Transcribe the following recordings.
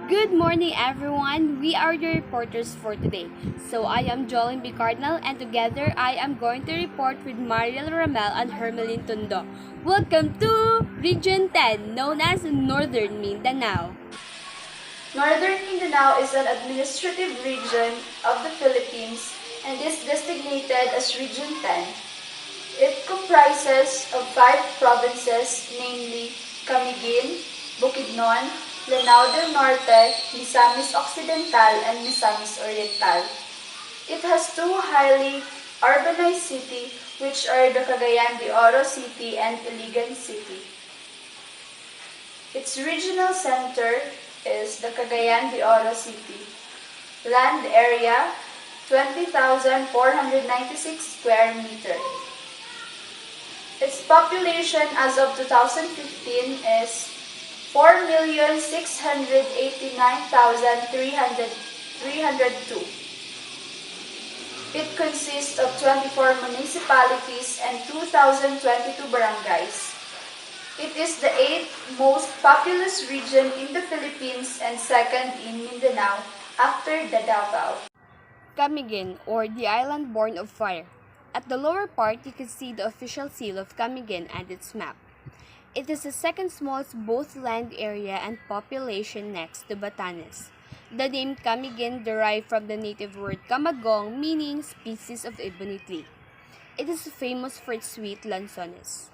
Good morning, everyone. We are your reporters for today. So I am Jolene B. Cardinal, and together I am going to report with Mariel Ramel and Hermeline Tondo. Welcome to Region 10, known as Northern Mindanao. Northern Mindanao is an administrative region of the Philippines and is designated as Region 10. It comprises of five provinces, namely Camiguin, Bukidnon, Lanao del Norte, Misamis Occidental, and Misamis Oriental. It has two highly urbanized cities, which are the Cagayan de Oro City and Iligan City. Its regional center is the Cagayan de Oro City. Land area 20,496 square meters. Its population as of 2015 is 4,689,302. It consists of 24 municipalities and 2,022 barangays. It is the eighth most populous region in the Philippines and second in Mindanao after the Davao. Camiguin, or the island born of fire. At the lower part, you can see the official seal of Camiguin and its map. It is the second smallest both land area and population next to Batanes. The name Camiguin derived from the native word camagong, meaning species of ebony tree. It is famous for its sweet lanzones.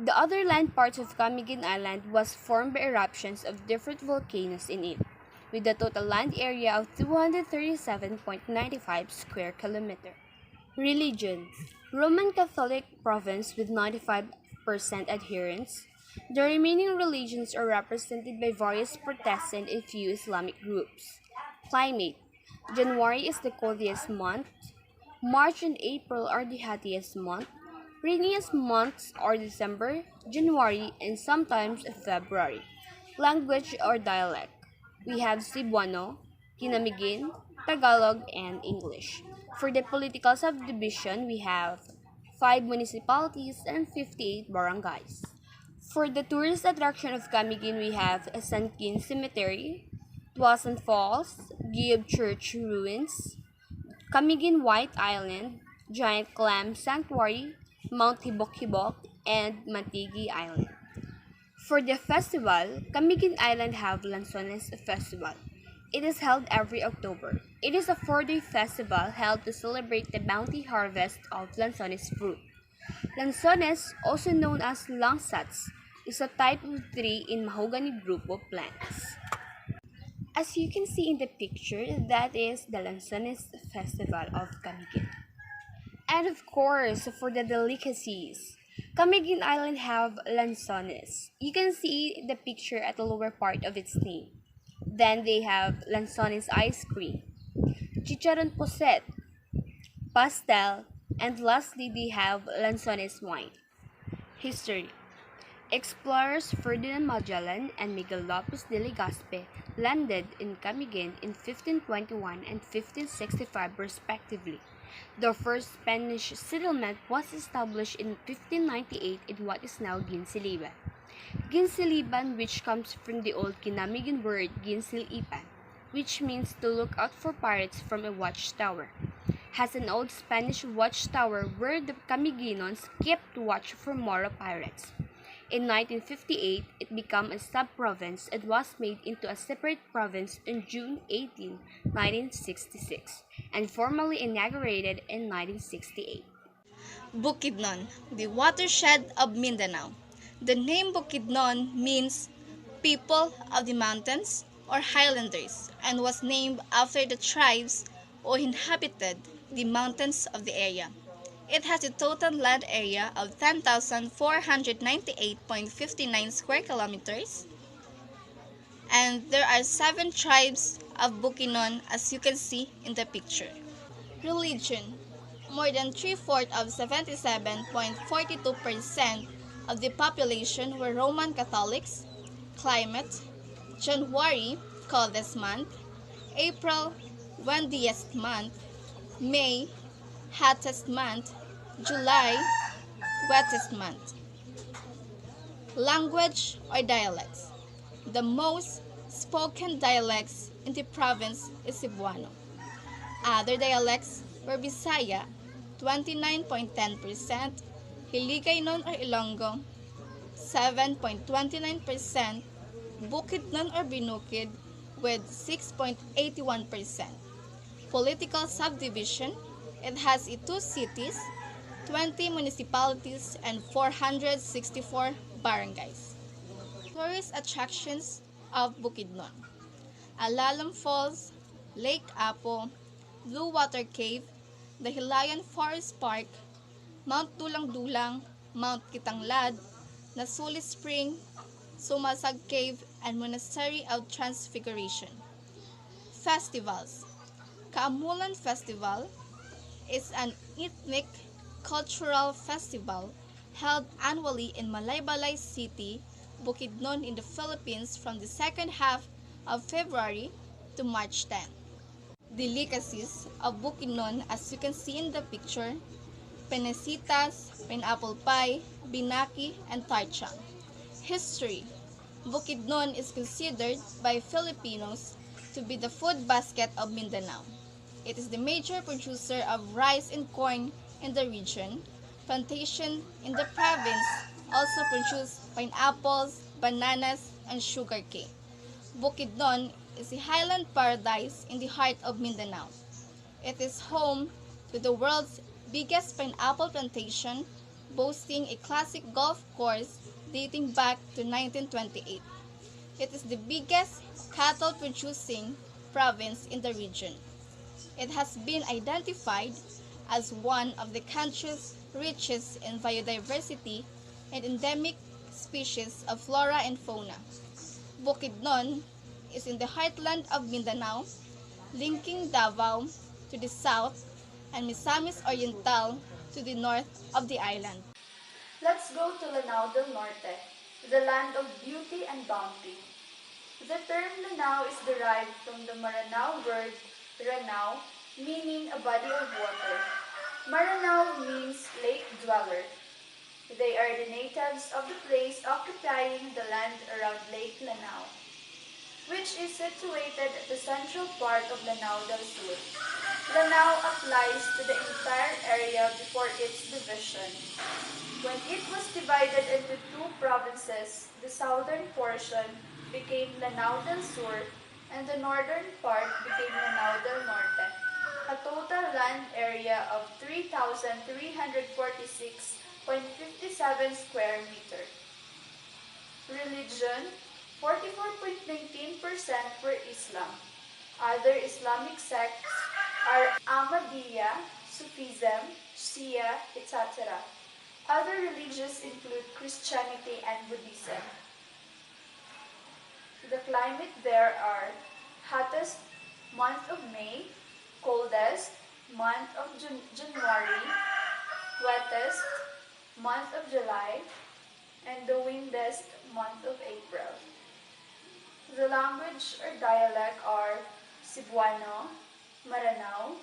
The other land parts of Camiguin Island was formed by eruptions of different volcanoes in it, with a total land area of 237.95 square kilometer. Religion: Roman Catholic province with 95% adherents. The remaining religions are represented by various Protestant and few Islamic groups. Climate: January is the coldest month. March and April are the hottest month. Rainiest months are December, January, and sometimes February. Language or dialect: we have Cebuano, Kinamigin, Tagalog, and English. For the political subdivision, we have 5 municipalities and 58 barangays. For the tourist attraction of Camiguin, we have Sankin Cemetery, Tuasan Falls, Giyab Church Ruins, Camiguin White Island, Giant Clam Sanctuary, Mount Hibok-Hibok, and Matigi Island. For the festival, Camiguin Island have Lanzones Festival. It is held every October. It is a 4-day festival held to celebrate the bounty harvest of Lanzones fruit. Lanzones, also known as langsats, is a type of tree in mahogany group of plants. As you can see in the picture, that is the Lanzones Festival of Camiguin. And of course, for the delicacies, Camiguin Island have lanzones. You can see the picture at the lower part of its name. Then they have lanzones ice cream, chicharon posset, pastel, and lastly they have lanzones wine. History: Explorers Ferdinand Magellan and Miguel Lopez de Legazpi landed in Camiguin in 1521 and 1565 respectively. The first Spanish settlement was established in 1598 in what is now Ginsiliban. Ginsiliban, which comes from the old Kinamigin word Ginsilipan, which means to look out for pirates from a watchtower, has an old Spanish watchtower where the Camiginons kept watch for Moro pirates. In 1958, it became a sub-province and was made into a separate province on June 18, 1966, and formally inaugurated in 1968. Bukidnon, the watershed of Mindanao. The name Bukidnon means people of the mountains or highlanders and was named after the tribes who inhabited the mountains of the area. It has a total land area of 10,498.59 square kilometers, and there are 7 tribes of Bukidnon as you can see in the picture. Religion: more than three-fourths of 77.42% of the population were Roman Catholics. Climate: January, coldest month; April, windiest month; May, hottest month; July, wettest month. Language or dialects: the most spoken dialects in the province is Cebuano. Other dialects were Bisaya, 29.10%, Hiligaynon or Ilonggo, 7.29%, Bukidnon or Binukid with 6.81%. Political subdivision, it has two cities, 20 municipalities, and 464 barangays. Tourist attractions of Bukidnon: Alalum Falls, Lake Apo, Blue Water Cave, the Hilayan Forest Park, Mount Dulang-Dulang, Mount Kitanglad, Nasuli Spring, Sumasag Cave, and Monastery of Transfiguration. Festivals: Kaamulan Festival is an ethnic cultural festival held annually in Malaybalay City, Bukidnon in the Philippines from the second half of February to March 10. Delicacies of Bukidnon, as you can see in the picture: penesitas, pineapple pie, binaki, and tarchang. History: Bukidnon is considered by Filipinos to be the food basket of Mindanao. It is the major producer of rice and corn in the region. Plantation in the province also produce pineapples, bananas, and sugarcane. Bukidnon is a highland paradise in the heart of Mindanao. It is home to the world's biggest pineapple plantation, boasting a classic golf course dating back to 1928. It is the biggest cattle-producing province in the region. It has been identified as one of the country's richest in biodiversity and endemic species of flora and fauna. Bukidnon is in the heartland of Mindanao, linking Davao to the south and Misamis Oriental to the north of the island. Let's go to Lanao del Norte, the land of beauty and bounty. The term Lanao is derived from the Maranao word Ranao, meaning a body of water. Maranao means lake dweller. They are the natives of the place occupying the land around Lake Lanao, which is situated at the central part of Lanao del Sur. Lanao applies to the entire area before its division. When it was divided into two provinces, the southern portion became Lanao del Sur and the northern part became Lanao del Norte, a total land area of 3,346.57 square meter. Religion: 44.19% were Islam. Other Islamic sects are Ahmadiyya, Sufism, Shia, etc. Other religions include Christianity and Buddhism. The climate there are hottest month of May, coldest month of January, wettest month of July, and the windiest month of April. The language or dialect are Cebuano, Maranao,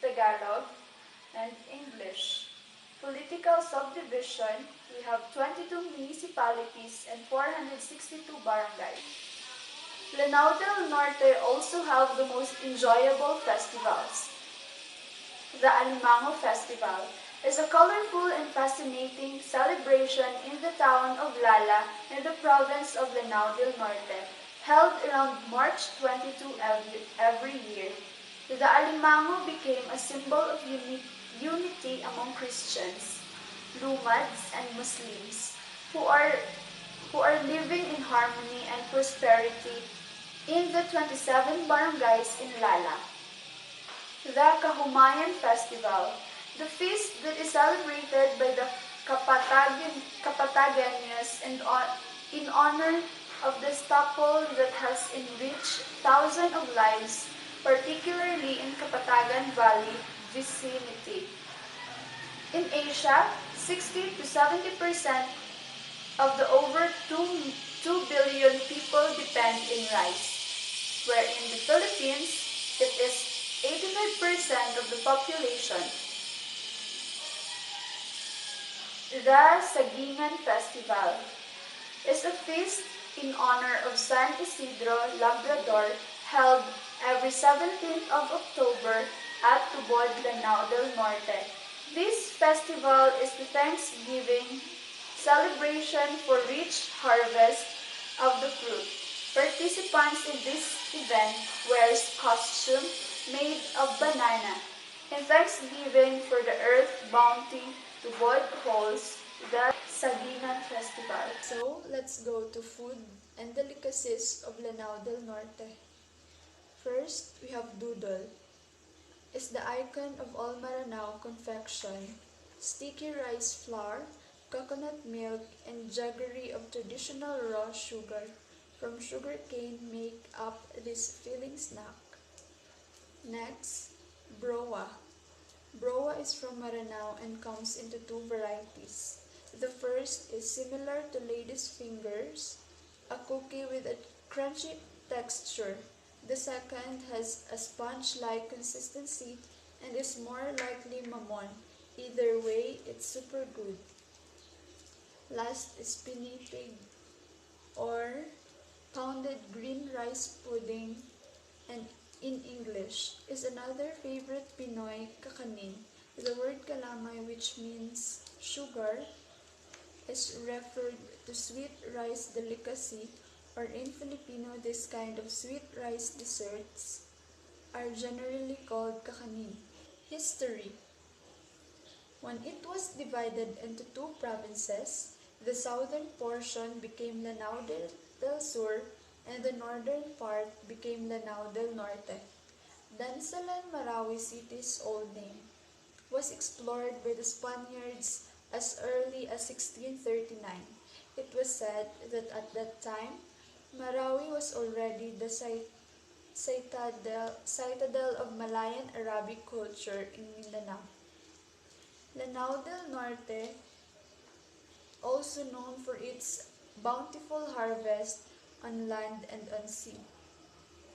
Tagalog, and English. Political subdivision: we have 22 municipalities and 462 barangays. Lanao del Norte also have the most enjoyable festivals. The Alimango Festival is a colorful and fascinating celebration in the town of Lala in the province of Lanao del Norte, held around March 22 every year. The Alimango became a symbol of unity among Christians, Lumads, and Muslims who are living in harmony and prosperity in the 27 barangays in Lala. The Kahumayan Festival, the feast that is celebrated by the Kapataganians in honor of the staple that has enriched thousands of lives, particularly in Kapatagan Valley vicinity. In Asia, 60 to 70% of the over 2 billion people depend in rice, where in the Philippines, it is 85% of the population. The Sagingan Festival is a feast in honor of San Isidro Labrador, held every 17th of October at Tubod, Lanao del Norte. This festival is the Thanksgiving celebration for rich harvest of the fruit. Participants in this event wears costume made of banana. In thanksgiving for the earth bounty, Tubod holds the Saginan Festival. So, let's go to food and delicacies of Lanao del Norte. First, we have doodle. It's the icon of all Maranao confection. Sticky rice flour, coconut milk, and jaggery of traditional raw sugar from sugarcane make up this filling snack. Next, broa. Broa is from Maranao and comes into two varieties. The first is similar to lady's fingers, a cookie with a crunchy texture. The second has a sponge-like consistency and is more likely mamon. Either way, it's super good. Last is pinipig or pounded green rice pudding, and in English is another favorite Pinoy kakanin. The word kalamay, which means sugar, is referred to sweet rice delicacy, or in Filipino this kind of sweet rice desserts are generally called kakanin. History. When it was divided into two provinces, the southern portion became Lanao del Sur and the northern part became Lanao del Norte. Dansalan Marawi City's old name was explored by the Spaniards as early as 1639. It was said that at that time, Marawi was already the citadel of Malayan Arabic culture in Mindanao. Lanao del Norte, also known for its bountiful harvest on land and on sea.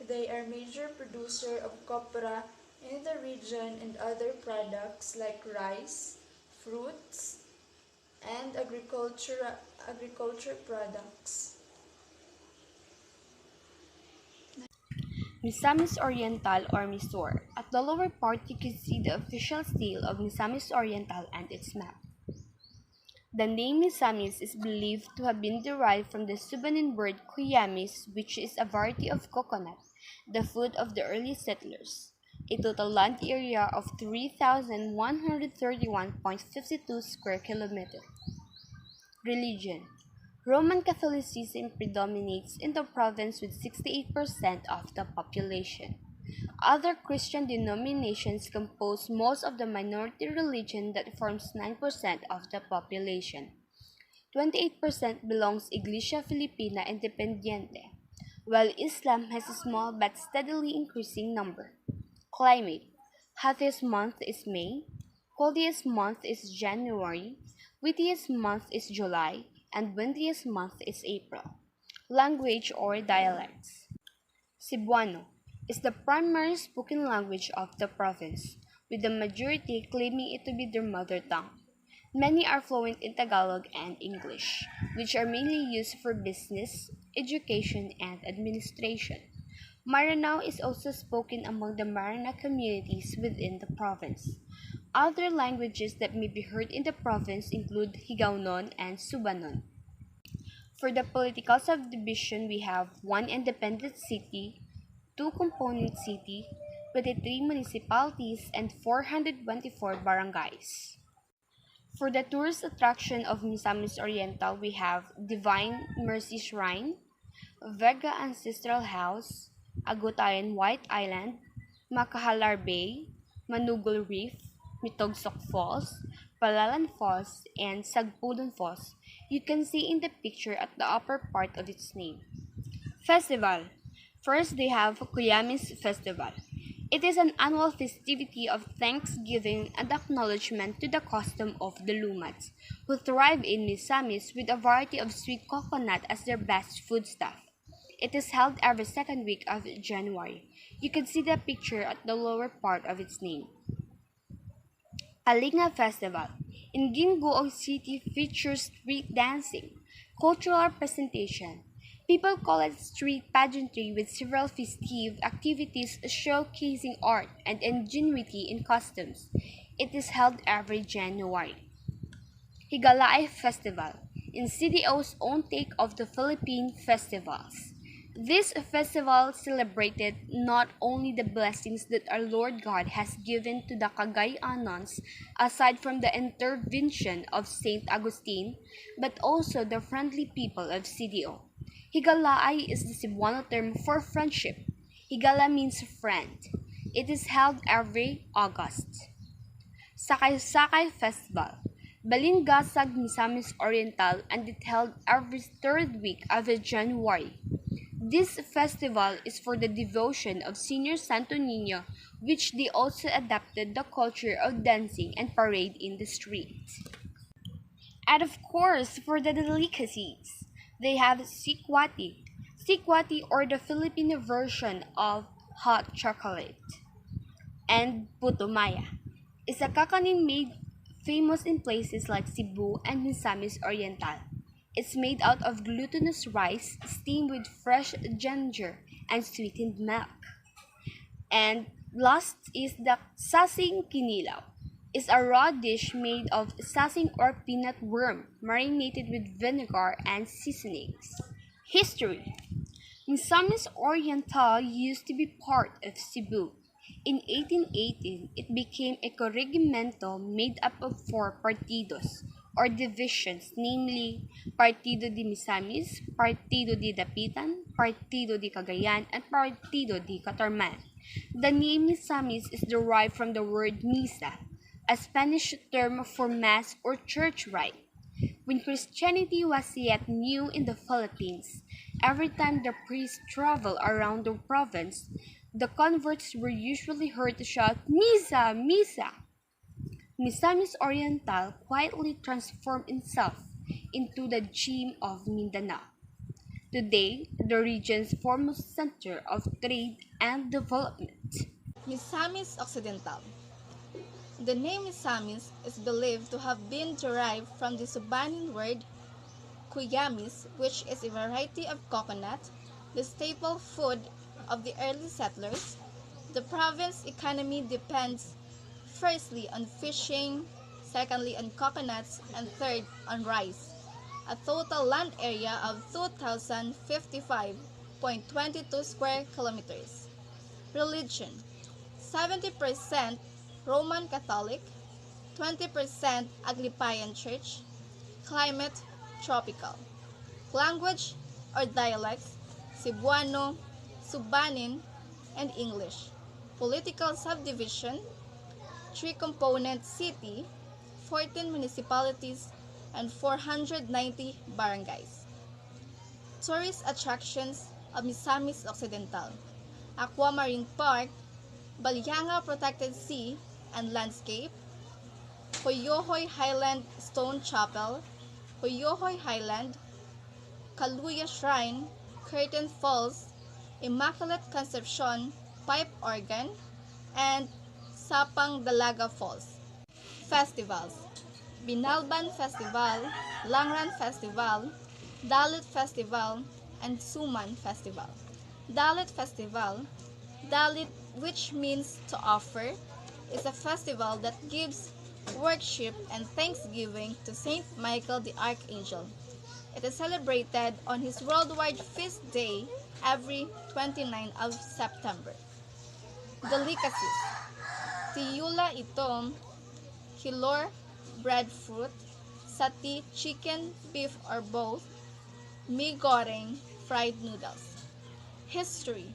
They are major producer of copra in the region and other products like rice, fruits, and agriculture products. Misamis Oriental or Mysore. At the lower part, you can see the official seal of Misamis Oriental and its map. The name Misamis is believed to have been derived from the Subanin word kuyamis, which is a variety of coconut, the food of the early settlers. A total land area of 3,131.52 square kilometers. Religion. Roman Catholicism predominates in the province with 68% of the population. Other Christian denominations compose most of the minority religion that forms 9% of the population. 28% belongs Iglesia Filipina Independiente, while Islam has a small but steadily increasing number. Climate. Hottest month is May, coldest month is January, windiest month is July, and windiest month is April. Language or dialects. Cebuano is the primary spoken language of the province, with the majority claiming it to be their mother tongue. Many are fluent in Tagalog and English, which are mainly used for business, education, and administration. Maranao is also spoken among the Marana communities within the province. Other languages that may be heard in the province include Higaonon and Subanon. For the political subdivision, we have one independent city, two component city, 23 municipalities, and 424 barangays. For the tourist attraction of Misamis Oriental, we have Divine Mercy Shrine, Vega Ancestral House, Agutayan White Island, Makahalar Bay, Manugol Reef, Mitogsok Falls, Palalan Falls, and Sagpudon Falls. You can see in the picture at the upper part of its name. Festival. First, they have Kuyamis Festival. It is an annual festivity of thanksgiving and acknowledgement to the custom of the Lumats, who thrive in Misamis with a variety of sweet coconut as their best foodstuff. It is held every second week of January. You can see the picture at the lower part of its name. Alinga Festival in Gingoog City features street dancing, cultural presentation, People call it street pageantry with several festive activities showcasing art and ingenuity in costumes. It is held every January. Higalay Festival, in CDO's own take of the Philippine festivals. This festival celebrated not only the blessings that our Lord God has given to the Cagayanons aside from the intervention of Saint Augustine, but also the friendly people of CDO. Higalay is the Cebuano term for friendship. Higala means friend. It is held every August. Sakay-Sakay Festival, Balingasag Misamis Oriental, and it held every third week of January. This festival is for the devotion of Senior Santo Niño, which they also adapted the culture of dancing and parade in the street. And of course, for the delicacies, they have sikwati. Sikwati, or the Filipino version of hot chocolate, and putumaya is a kakanin made famous in places like Cebu and Misamis Oriental. It's made out of glutinous rice steamed with fresh ginger and sweetened milk. And last is the sasing kinilaw. It's a raw dish made of sasing or peanut worm marinated with vinegar and seasonings. History. Misamis Oriental used to be part of Cebu. In 1818, it became a corregimiento made up of four partidos, or divisions, namely Partido de Misamis, Partido de Dapitan, Partido de Cagayan, and Partido de Catarman. The name Misamis is derived from the word misa, a Spanish term for mass or church rite. When Christianity was yet new in the Philippines, every time the priests traveled around the province, the converts were usually heard to shout, Misa! Misa! Misamis Oriental quietly transformed itself into the gem of Mindanao. Today, the region's foremost center of trade and development. Misamis Occidental. The name Misamis is believed to have been derived from the Subanin word kuyamis, which is a variety of coconut, the staple food of the early settlers. The province economy depends firstly on fishing, secondly on coconuts, and third on rice. A total land area of 2,055.22 square kilometers. Religion: 70% Roman Catholic, 20% Aglipayan Church. Climate: tropical. Language or dialects: Cebuano, Subanin, and English. Political subdivision: 3-component city, 14 municipalities, and 490 barangays. Tourist attractions of Misamis Occidental: Aquamarine Park, Balyanga Protected Sea and Landscape, Hoyohoy Highland Stone Chapel, Hoyohoy Highland, Kaluya Shrine, Curtain Falls, Immaculate Conception Pipe Organ, and Sapang Dalaga Falls. Festivals: Binalban Festival, Langran Festival, Dalit Festival, and Suman Festival. Dalit Festival, Dalit, which means to offer, is a festival that gives worship and thanksgiving to Saint Michael the Archangel. It is celebrated on his worldwide feast day every 29th of September. Delicacies: Tiyula Itom, Hilor breadfruit, Sati chicken, beef or both, Mi goreng fried noodles. History: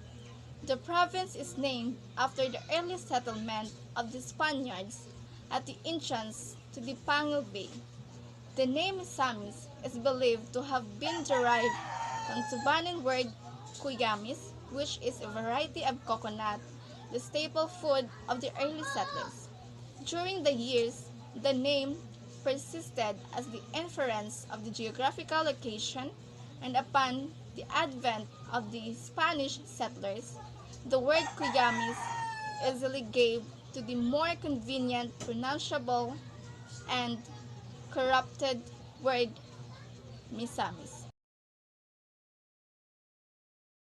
the province is named after the early settlement of the Spaniards at the entrance to the Pangil Bay. The name Misamis is believed to have been derived from Subanin word kuyamis, which is a variety of coconut, the staple food of the early settlers. During the years, the name persisted as the inference of the geographical location, and upon the advent of the Spanish settlers, the word kuyamis easily gave to the more convenient pronounceable and corrupted word Misamis.